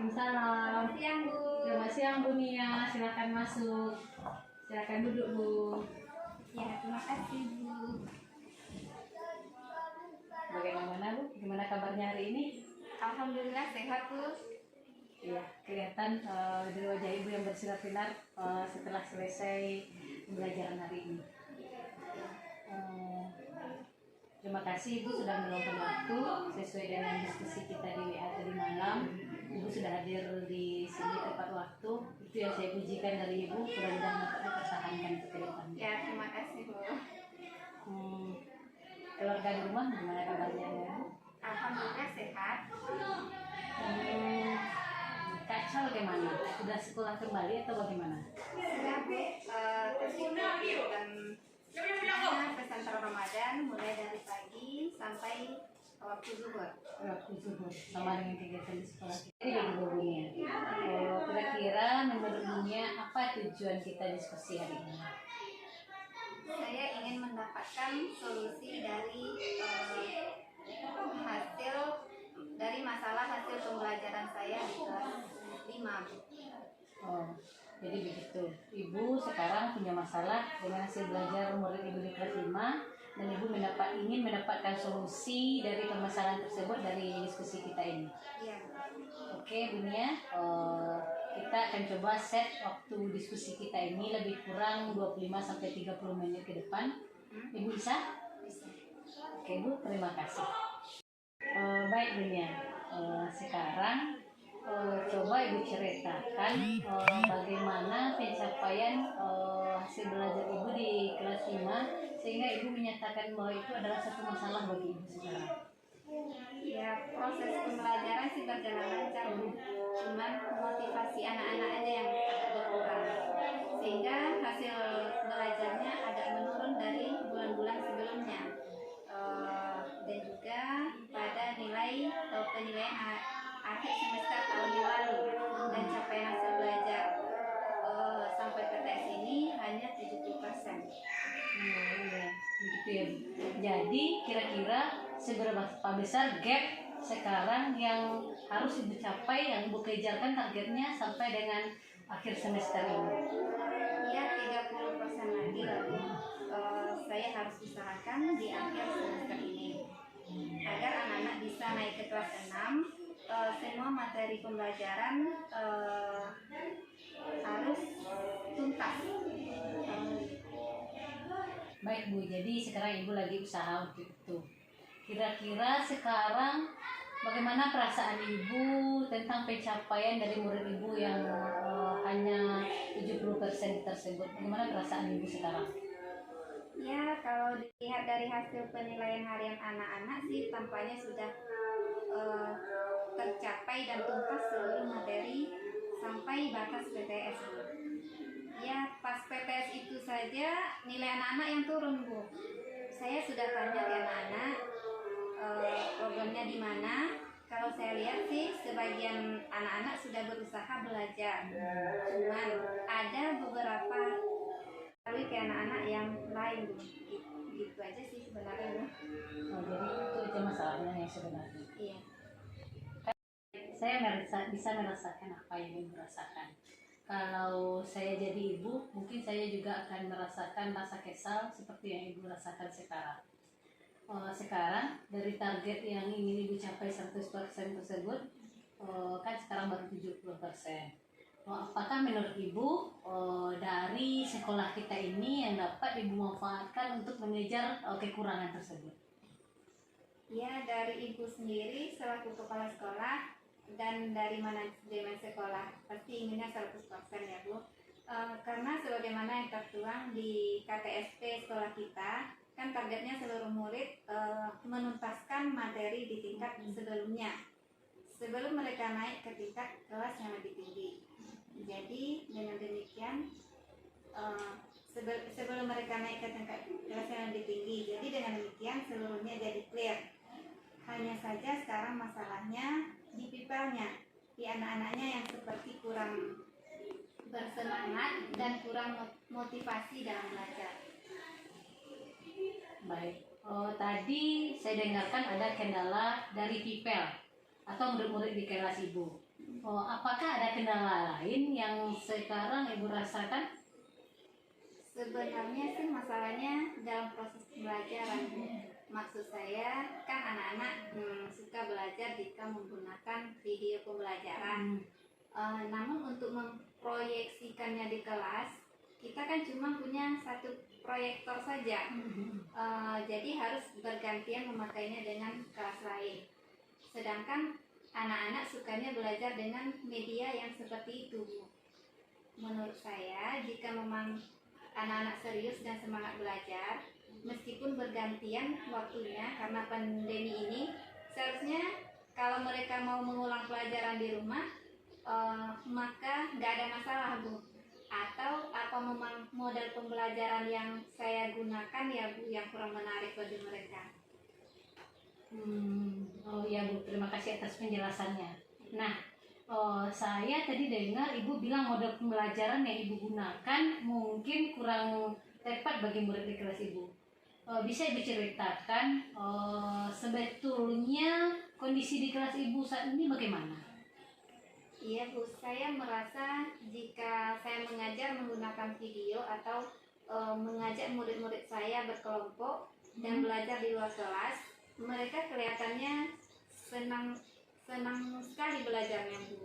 Waalaikumsalam. Selamat siang, Bu. Selamat siang, Bu Nia. Silakan masuk. Silakan duduk, Bu. Ya, terima kasih, Bu. Bagaimana, Bu? Gimana kabarnya hari ini? Alhamdulillah sehat, Bu. Iya, kelihatan dari wajah Ibu yang bersinar-sinar setelah selesai pembelajaran hari ini. Terima kasih Ibu sudah meluangkan waktu sesuai dengan diskusi kita di WA tadi malam. Ibu sudah hadir di sini tepat waktu. Itu yang saya pujikan dari Ibu. Mudah-mudahan dapat dipertahankan ke depan. Ya, terima kasih, Bu. Keluarga di rumah gimana kabarnya, Bu? Alhamdulillah sehat. Kacau bagaimana? Sudah sekolah kembali atau bagaimana? Sudah, Bu. Tersibuk dan pesantren Ramadan mulai dari pagi sampai waktu zuhur. Waktu zuhur sama dengan kegiatan di sekolah. Jadi bagi Bunia, kira-kira menurut Bunia apa tujuan kita diskusi hari ini? Saya ingin mendapatkan solusi dari masalah hasil pembelajaran saya di kelas 5, Bu. Jadi begitu. Ibu sekarang punya masalah dengan hasil belajar murid Ibu di kelas 5 dan Ibu ingin mendapatkan solusi dari permasalahan tersebut dari diskusi kita ini. Iya. Oke, Bunia, kita akan coba set waktu diskusi kita ini lebih kurang 25-30 menit ke depan. Ibu bisa? Bisa. Oke, Bu, terima kasih. Baik, Bunia. Sekarang coba Ibu ceritakan bagaimana pencapaian hasil belajar Ibu di kelas 5 sehingga Ibu menyatakan bahwa itu adalah satu masalah bagi Ibu sekarang. Ya, proses pembelajaran sih berjalan lancar, Bu. Cuman motivasi anak-anak aja yang agak berkurang. Sehingga hasil belajarnya agak menurun dari bulan-bulan sebelumnya. Dan juga pada penilaian akhir semester tahun yang lalu dan capaian hasil belajar sampai PTS ini hanya 70%. Iya, begitu ya. Jadi kira-kira seberapa besar gap sekarang yang harus Ibu capai, yang Ibu kejarkan targetnya sampai dengan akhir semester ini? Ya, 30% lagi lalu saya harus usahakan di akhir semester ini agar anak-anak bisa naik ke kelas 6. Semua materi pembelajaran harus tuntas. Baik, Bu, jadi sekarang Ibu lagi usaha untuk itu. Kira-kira sekarang bagaimana perasaan Ibu tentang pencapaian dari murid Ibu yang hanya 70% tersebut? Bagaimana perasaan Ibu sekarang? Ya, kalau dilihat dari hasil penilaian harian anak-anak sih tampaknya sudah tercapai dan tuntas seluruh materi sampai batas PTS, Bu. Ya, pas PTS itu saja nilai anak-anak yang turun, Bu. Saya sudah tanya ke anak-anak problemnya di mana. Kalau saya lihat sih sebagian anak-anak sudah berusaha belajar. Cuman ada beberapa kali ke anak-anak yang lain, Bu. Gitu aja sih sebenarnya, Bu. Jadi itu aja masalahnya yang sebenarnya. Iya. Saya bisa merasakan apa yang Ibu rasakan. Kalau saya jadi ibu, mungkin saya juga akan merasakan rasa kesal seperti yang Ibu rasakan sekarang. Sekarang dari target yang ingin Ibu capai 100% tersebut, kan sekarang baru 70%. Apakah menurut Ibu dari sekolah kita ini yang dapat Ibu manfaatkan untuk mengejar kekurangan tersebut? Ya, dari Ibu sendiri selaku kepala sekolah dan dari manajemen sekolah pasti inginnya 100% ya, Bu. Karena sebagaimana yang tertuang di KTSP sekolah kita, kan targetnya seluruh murid menuntaskan materi di tingkat sebelumnya sebelum mereka naik ke tingkat kelas yang lebih tinggi. Jadi dengan demikian sebelum mereka naik ke tingkat kelas yang lebih tinggi, jadi dengan demikian seluruhnya jadi clear. Hanya saja sekarang masalahnya di pipelnya, di anak-anaknya yang seperti kurang bersemangat dan kurang motivasi dalam belajar. Baik, tadi saya dengarkan ada kendala dari pipel atau murid-murid di kelas Ibu. Oh, apakah ada kendala lain yang sekarang Ibu rasakan? Sebenarnya sih masalahnya dalam proses pembelajaran. Maksud saya kan anak-anak suka belajar jika menggunakan video pembelajaran. Namun untuk memproyeksikannya di kelas, kita kan cuma punya satu proyektor saja. Jadi harus bergantian memakainya dengan kelas lain. Sedangkan anak-anak sukanya belajar dengan media yang seperti itu, Bu. Menurut saya, jika memang anak-anak serius dan semangat belajar, meskipun bergantian waktunya karena pandemi ini, seharusnya kalau mereka mau mengulang pelajaran di rumah, maka nggak ada masalah, Bu. Atau apa memang model pembelajaran yang saya gunakan ya, Bu, yang kurang menarik bagi mereka? Oh ya Bu, terima kasih atas penjelasannya. Nah, saya tadi dengar Ibu bilang model pembelajaran yang Ibu gunakan mungkin kurang tepat bagi murid di kelas Ibu. Bisa Ibu ceritakan sebetulnya kondisi di kelas Ibu saat ini bagaimana? Iya, Bu, saya merasa jika saya mengajar menggunakan video atau mengajak murid-murid saya berkelompok dan belajar di luar kelas, mereka kelihatannya senang sekali belajarnya, Bu.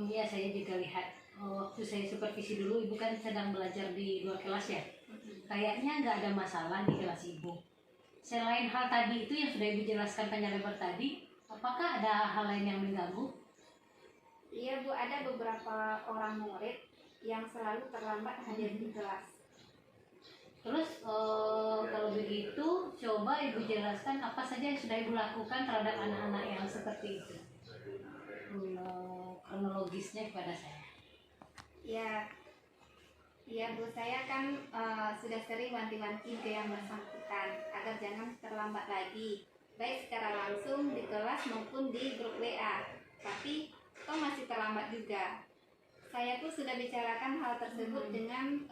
Ya, saya juga lihat waktu saya supervisi dulu Ibu kan sedang belajar di luar kelas ya. Kayaknya nggak ada masalah di kelas Ibu. Selain hal tadi itu yang sudah Ibu jelaskan panjang lebar tadi, apakah ada hal lain yang mengganggu? Iya, Bu, ada beberapa orang murid yang selalu terlambat hadir di kelas. Terus kalau begitu coba Ibu jelaskan apa saja yang sudah Ibu lakukan terhadap anak-anak yang seperti itu. Kronologisnya kepada saya. Ya, Bu, saya kan sudah sering wanti-wanti ke yang bersangkutan agar jangan terlambat lagi, baik secara langsung di kelas maupun di grup WA. Tapi kok masih terlambat juga. Saya pun sudah bicarakan hal tersebut dengan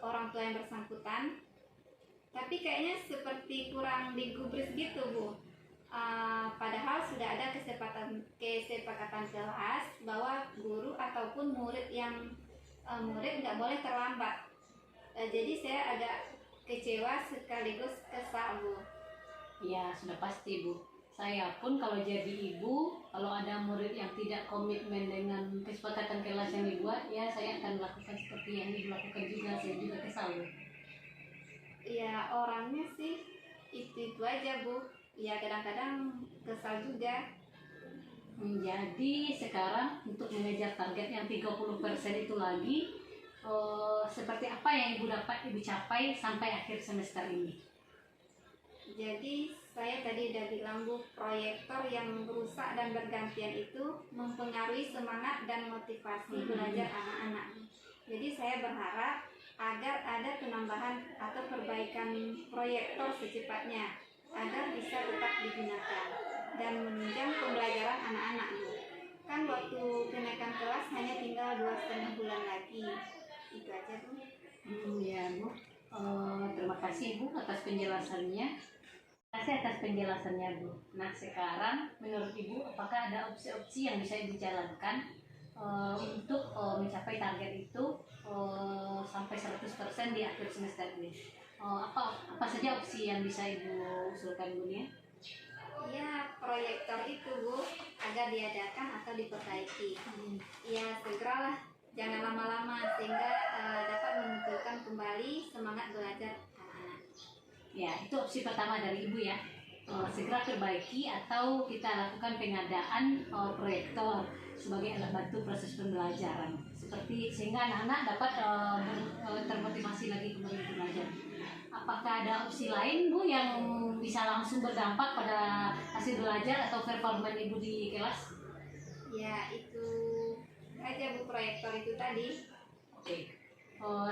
orang tua yang bersangkutan, tapi kayaknya seperti kurang digubris gitu, Bu. Padahal sudah ada kesepakatan kelas bahwa guru ataupun murid nggak boleh terlambat. Jadi saya agak kecewa sekaligus kesal, Bu. Ya sudah pasti Bu. Saya pun kalau jadi ibu, kalau ada murid yang tidak komitmen dengan kesepakatan kelas yang dibuat, ya saya akan lakukan seperti yang Ibu lakukan juga. Saya juga kesal Bu. Ya orangnya sih itu aja, Bu. Ya kadang-kadang kesal juga. Jadi sekarang untuk mengejar target yang 30% itu lagi, seperti apa yang Ibu dapat Ibu capai sampai akhir semester ini? Jadi saya tadi udah bilang, Bu, proyektor yang rusak dan bergantian itu mempengaruhi semangat dan motivasi belajar anak-anak. Jadi saya berharap agar ada penambahan atau perbaikan proyektor secepatnya agar bisa tetap digunakan dan menunjang pembelajaran anak-anak, Bu. Kan waktu kenaikan kelas hanya tinggal 2,5 bulan lagi. Itu aja, Bu. Ya Bu, terima kasih Bu atas penjelasannya. Terima kasih atas penjelasannya Bu. Nah sekarang menurut Ibu apakah ada opsi-opsi yang bisa Ibu jalankan untuk mencapai target itu sampai 100% di akhir semester ini? Apa saja opsi yang bisa Ibu usulkan Bu ya? Ya, proyektor itu, Bu, agar diadakan atau diperbaiki. Ya, segeralah, jangan lama-lama sehingga dapat memunculkan kembali semangat belajar anak-anak. Ya, itu opsi pertama dari Ibu ya. Segera perbaiki atau kita lakukan pengadaan proyektor sebagai alat bantu proses pembelajaran. Seperti sehingga anak-anak dapat termotivasi lagi kembali belajar. Apakah ada opsi lain Bu yang bisa langsung berdampak pada hasil belajar atau performa Ibu di kelas? Ya, itu aja, Bu, proyektor itu tadi. Oke.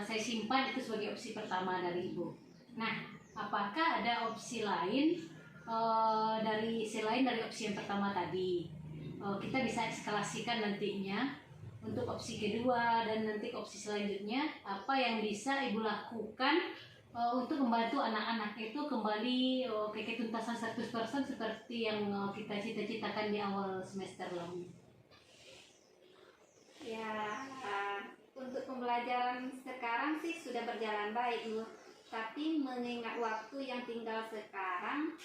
Saya simpan itu sebagai opsi pertama dari Ibu. Nah, apakah ada opsi lain selain dari opsi yang pertama tadi? Kita bisa eskalasikan nantinya untuk opsi kedua dan nanti opsi selanjutnya apa yang bisa Ibu lakukan untuk membantu anak-anak itu kembali ke ketuntasan 100% seperti yang kita cita-citakan di awal semester lalu. sih sudah berjalan baik Bu. Tapi mengingat waktu yang tinggal sekarang,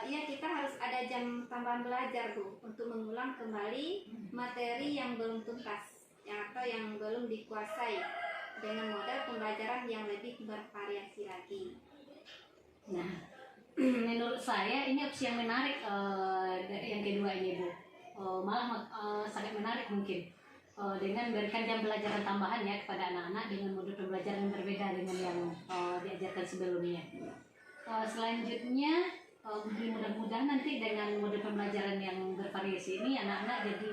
ya kita harus ada jam tambahan belajar Bu untuk mengulang kembali materi yang belum tuntas atau yang belum dikuasai dengan model pembelajaran yang lebih bervariasi lagi. Nah, menurut saya ini opsi yang menarik, yang kedua ini Bu. Malah sangat menarik mungkin. Dengan memberikan jam pelajaran tambahan ya kepada anak-anak dengan modul pembelajaran yang berbeda dengan yang diajarkan sebelumnya. Selanjutnya mudah-mudahan nanti dengan modul pembelajaran yang bervariasi ini anak-anak jadi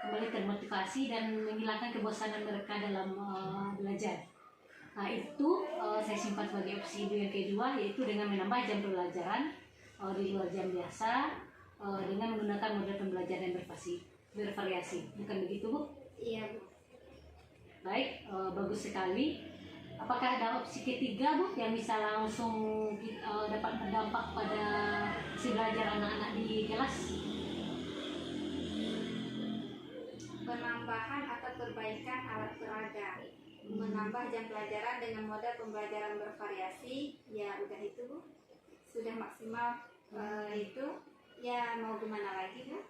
kembali termotivasi dan menghilangkan kebosanan mereka dalam belajar. Nah itu saya simpan sebagai opsi yang kedua, yaitu dengan menambah jam pembelajaran di luar jam biasa dengan menggunakan modul pembelajaran yang bervariasi. Bukan begitu Bu? Iya Bu. Baik, bagus sekali. Apakah ada opsi ketiga Bu yang bisa langsung dapat berdampak pada si belajar anak-anak di kelas? Penambahan atau perbaikan alat peraga, menambah jam pelajaran dengan model pembelajaran bervariasi, ya udah itu Bu. Sudah maksimal itu, ya mau gimana lagi Bu?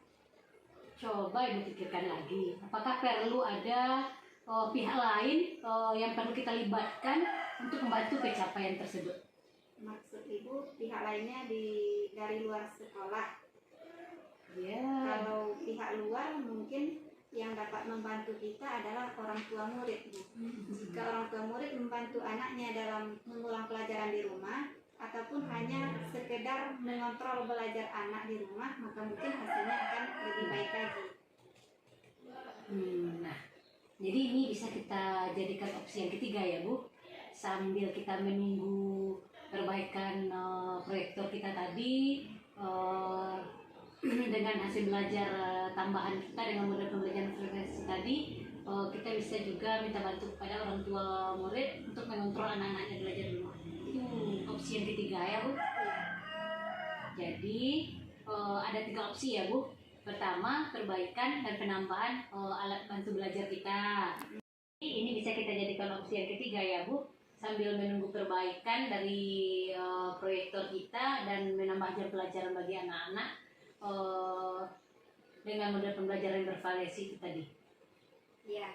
Coba Ibu pikirkan lagi, apakah perlu ada pihak lain yang perlu kita libatkan untuk membantu pencapaian tersebut? Maksud Ibu pihak lainnya dari luar sekolah? Ya. Kalau pihak luar mungkin yang dapat membantu kita adalah orang tua murid Bu. Jika orang tua murid membantu anaknya dalam mengulang pelajaran di rumah ataupun hanya sekedar mengontrol belajar anak di rumah, maka mungkin hasilnya akan lebih baik lagi. Nah, jadi ini bisa kita jadikan opsi yang ketiga ya Bu. Sambil kita menunggu perbaikan proyektor kita tadi dengan hasil belajar tambahan kita dengan model pembelajaran frekuensi tadi, kita bisa juga minta bantu kepada orang tua murid untuk mengontrol anak-anaknya belajar di rumah. Itu opsi yang ketiga ya Bu. Jadi ada 3 opsi ya Bu. Pertama, perbaikan dan penambahan alat bantu belajar kita. Ini bisa kita jadikan opsi yang ketiga ya Bu, sambil menunggu perbaikan dari proyektor kita dan menambah jam pelajaran bagi anak-anak dengan model pembelajaran yang bervariasi itu tadi. Ya,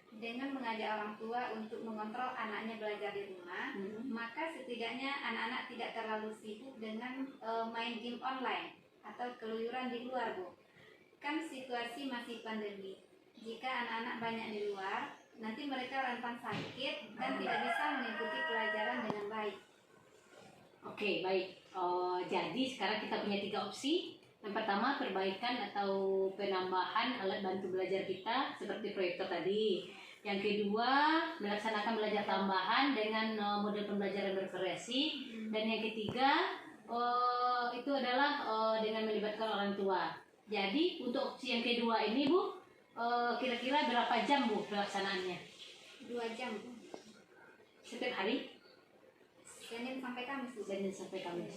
dengan mengajak orang tua untuk mengontrol anaknya belajar di rumah, maka setidaknya anak-anak tidak terlalu sibuk dengan main game online atau keluyuran di luar Bu. Kan situasi masih pandemi. Jika anak-anak banyak di luar, nanti mereka rentan sakit dan tidak bisa mengikuti pelajaran dengan baik. Oke, baik. Jadi sekarang kita punya 3 opsi. Yang pertama, perbaikan atau penambahan alat bantu belajar kita seperti proyektor tadi. Yang kedua, melaksanakan belajar tambahan dengan model pembelajaran bervariasi. Dan yang ketiga, itu adalah dengan melibatkan orang tua. Jadi untuk opsi yang kedua ini Bu, kira-kira berapa jam Bu pelaksanaannya? 2 jam Bu. Setiap hari? Senin sampai Kamis Bu. Senin sampai Kamis.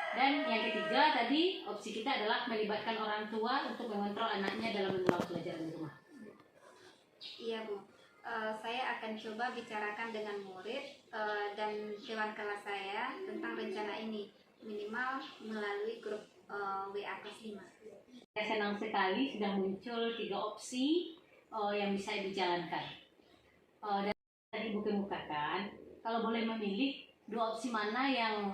Dan yang ketiga tadi opsi kita adalah melibatkan orang tua untuk mengontrol anaknya dalam mengulang pelajaran di rumah. Iya Bu. Saya akan coba bicarakan dengan murid dan dewan kelas saya tentang rencana ini, minimal melalui grup WA kelas 5. Saya senang sekali sudah muncul 3 opsi yang bisa dijalankan. Dan tadi Ibu kemukakan, kalau boleh memilih 2 opsi mana yang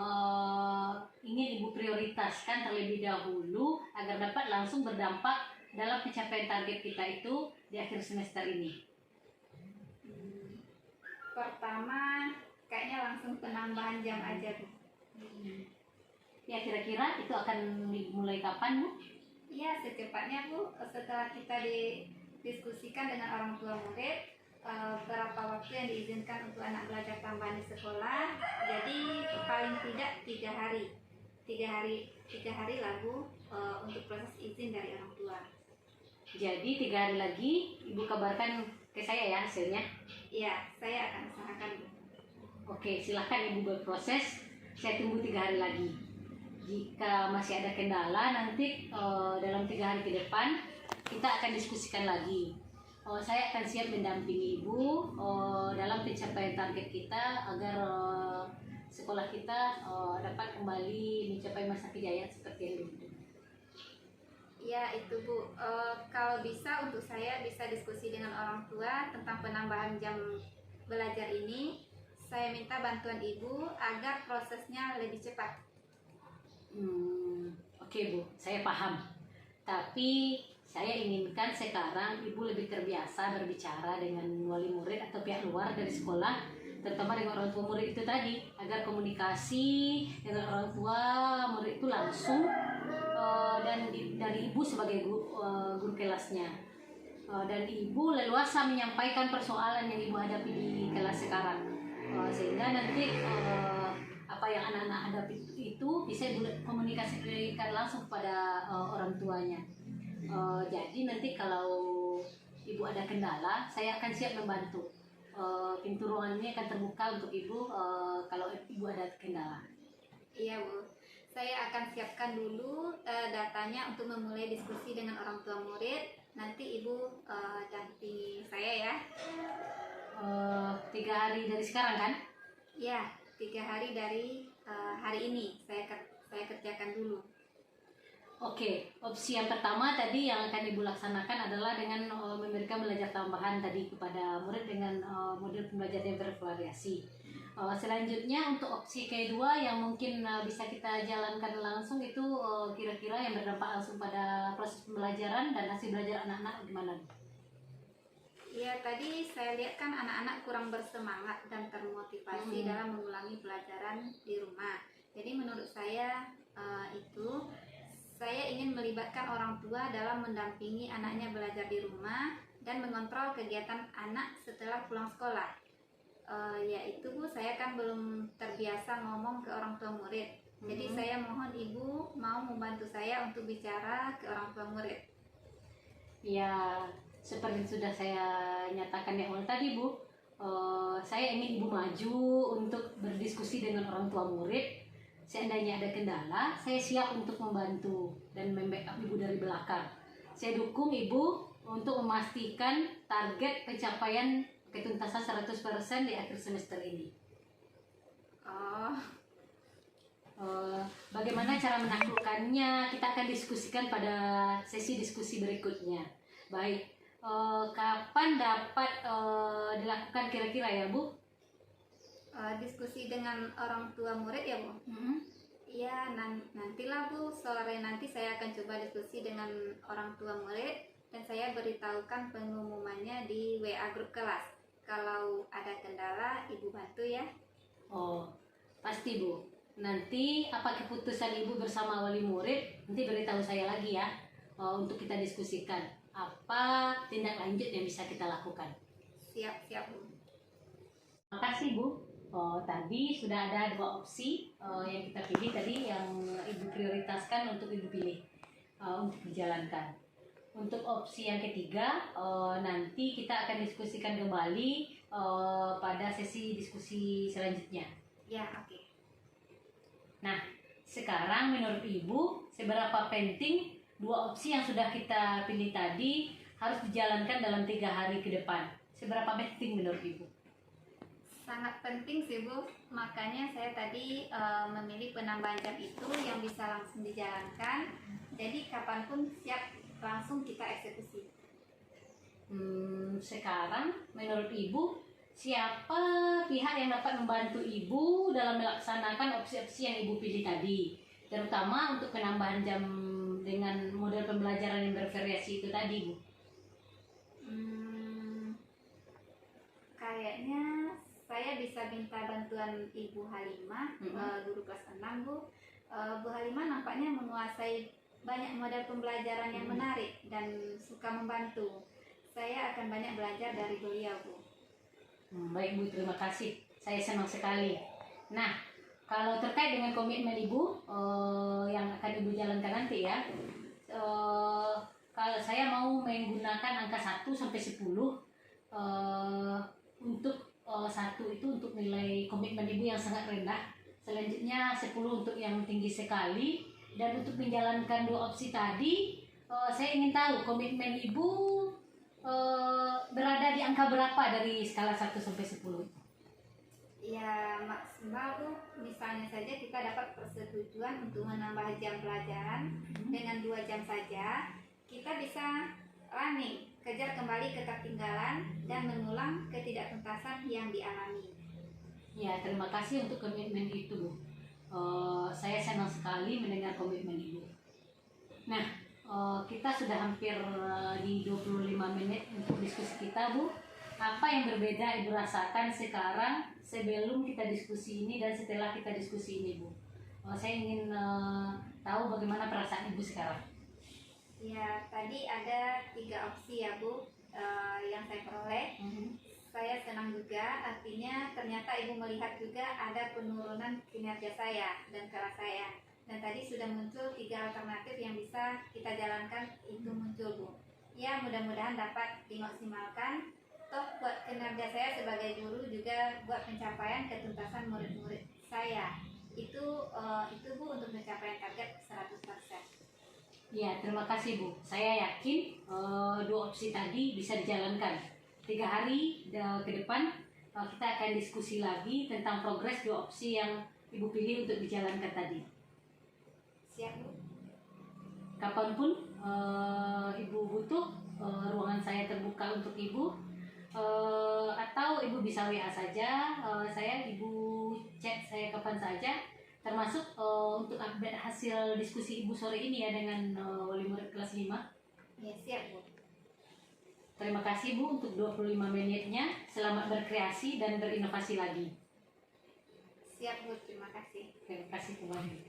ingin Ibu prioritaskan terlebih dahulu agar dapat langsung berdampak dalam pencapaian target kita itu di akhir semester ini. Pertama, kayaknya langsung penambahan jam aja Bu. Ya kira-kira itu akan dimulai kapan Bu? Iya, secepatnya Bu, setelah kita didiskusikan dengan orang tua murid berapa waktu yang diizinkan untuk anak belajar tambahan di sekolah. Jadi paling tidak 3 hari. 3 hari lah Bu untuk proses izin dari orang tua. Jadi 3 hari lagi Ibu kabarkan ke saya ya hasilnya. Iya, saya akan usahakan Bu. Oke, silahkan Ibu berproses. Saya tunggu 3 hari lagi. Jika masih ada kendala nanti dalam 3 hari ke depan kita akan diskusikan lagi. saya akan siap mendampingi Ibu dalam pencapaian target kita agar sekolah kita dapat kembali mencapai masa kejayaan seperti yang dulu. Ya itu Bu, kalau bisa untuk saya bisa diskusi dengan orang tua tentang penambahan jam belajar ini. Saya minta bantuan Ibu agar prosesnya lebih cepat. Oke Bu, saya paham. Tapi saya inginkan sekarang Ibu lebih terbiasa berbicara dengan wali murid atau pihak luar dari sekolah, terutama dengan orang tua murid itu tadi, agar komunikasi dengan orang tua murid itu langsung dan dari Ibu sebagai guru kelasnya. Dan Ibu leluasa menyampaikan persoalan yang Ibu hadapi di kelas sekarang, sehingga nanti apa yang anak-anak hadapi itu bisa Ibu komunikasikan langsung kepada orang tuanya. Jadi nanti kalau Ibu ada kendala, saya akan siap membantu. Pintu ruangan ini akan terbuka untuk Ibu kalau Ibu ada kendala. Iya Bu, saya akan siapkan dulu datanya untuk memulai diskusi dengan orang tua murid. Nanti Ibu dampingi saya ya. 3 hari dari sekarang kan? Ya, 3 hari dari hari ini saya kerjakan dulu. Oke, opsi yang pertama tadi yang akan Ibu laksanakan adalah dengan memberikan belajar tambahan tadi kepada murid dengan model pembelajaran yang bervariasi. Selanjutnya untuk opsi kedua yang mungkin bisa kita jalankan langsung itu kira-kira yang berdampak langsung pada proses pembelajaran dan hasil belajar anak-anak gimana? Ya, tadi saya lihat kan anak-anak kurang bersemangat dan termotivasi dalam mengulangi pelajaran di rumah. Jadi menurut saya saya ingin melibatkan orang tua dalam mendampingi anaknya belajar di rumah dan mengontrol kegiatan anak setelah pulang sekolah. Yaitu Bu, saya kan belum terbiasa ngomong ke orang tua murid. Jadi saya mohon Ibu mau membantu saya untuk bicara ke orang tua murid. Ya, seperti sudah saya nyatakan di awal tadi Bu, saya ingin Ibu maju untuk berdiskusi dengan orang tua murid. Seandainya ada kendala, saya siap untuk membantu dan membackup Ibu dari belakang. Saya dukung Ibu untuk memastikan target pencapaian ketuntasan 100% di akhir semester ini. Bagaimana cara menaklukkannya? Kita akan diskusikan pada sesi diskusi berikutnya. Baik, kapan dapat dilakukan kira-kira ya Bu? Diskusi dengan orang tua murid ya Bu? Ya, nantilah Bu, sore nanti saya akan coba diskusi dengan orang tua murid dan saya beritahukan pengumumannya di WA grup kelas. Kalau ada kendala, Ibu bantu ya. Oh, pasti Bu. Nanti apa keputusan Ibu bersama wali murid, nanti beritahu saya lagi ya, untuk kita diskusikan apa tindak lanjut yang bisa kita lakukan. Siap Bu. Terima kasih Bu. Tadi sudah ada 2 opsi yang kita pilih tadi, yang Ibu prioritaskan untuk Ibu pilih untuk dijalankan. Untuk opsi yang ketiga, nanti kita akan diskusikan kembali pada sesi diskusi selanjutnya. Ya, oke. Nah, sekarang menurut Ibu, seberapa penting 2 opsi yang sudah kita pilih tadi harus dijalankan dalam 3 hari ke depan? Seberapa penting menurut Ibu? Sangat penting sih Bu, makanya saya tadi memilih penambahan jam itu yang bisa langsung dijalankan. Jadi kapanpun siap langsung kita eksekusi. Sekarang menurut Ibu, siapa pihak yang dapat membantu Ibu dalam melaksanakan opsi-opsi yang Ibu pilih tadi, terutama untuk penambahan jam dengan model pembelajaran yang bervariasi itu tadi Bu? Kayaknya saya bisa minta bantuan Ibu Halimah, guru kelas 6 Bu. Bu Halimah nampaknya menguasai banyak model pembelajaran yang menarik dan suka membantu. Saya akan banyak belajar dari beliau Bu. Baik Bu, terima kasih. Saya senang sekali. Nah, kalau terkait dengan komitmen Ibu yang akan Ibu jalankan nanti ya, kalau saya mau menggunakan angka 1 sampai 10 untuk 1 itu untuk nilai komitmen Ibu yang sangat rendah, selanjutnya 10 untuk yang tinggi sekali. Dan untuk menjalankan 2 opsi tadi, saya ingin tahu komitmen Ibu berada di angka berapa dari skala 1 sampai 10? Ya maksimal tuh misalnya saja kita dapat persetujuan untuk menambah jam pelajaran dengan 2 jam saja, kita bisa running, kejar kembali ketertinggalan dan mengulang ketidaktuntasan yang dialami. Ya, terima kasih untuk komitmen itu, Bu. Saya senang sekali mendengar komitmen Ibu. Nah, kita sudah hampir di 25 menit untuk diskusi kita, Bu. Apa yang berbeda Ibu rasakan sekarang sebelum kita diskusi ini dan setelah kita diskusi ini, Bu? Saya ingin tahu bagaimana perasaan Ibu sekarang. Ya, tadi ada 3 opsi ya Bu yang saya peroleh. Saya senang juga, artinya ternyata Ibu melihat juga ada penurunan kinerja saya dan kelas saya. Dan tadi sudah muncul 3 alternatif yang bisa kita jalankan, itu muncul Bu. Ya, mudah-mudahan dapat dimaksimalkan. Toh buat kinerja saya sebagai guru juga buat pencapaian ketuntasan murid-murid saya. Itu Bu untuk pencapaian target 100%. Ya, terima kasih Bu. Saya yakin 2 opsi tadi bisa dijalankan. 3 hari ke depan kita akan diskusi lagi tentang progres 2 opsi yang Ibu pilih untuk dijalankan tadi. Siap Bu? Kapanpun Ibu butuh, ruangan saya terbuka untuk Ibu. Atau Ibu bisa WA saja, Ibu chat saya kapan saja, termasuk untuk update hasil diskusi Ibu sore ini ya dengan wali murid kelas 5. Ya, siap Bu. Terima kasih Bu untuk 25 menitnya. Selamat berkreasi dan berinovasi lagi. Siap Bu, terima kasih. Terima kasih kembali.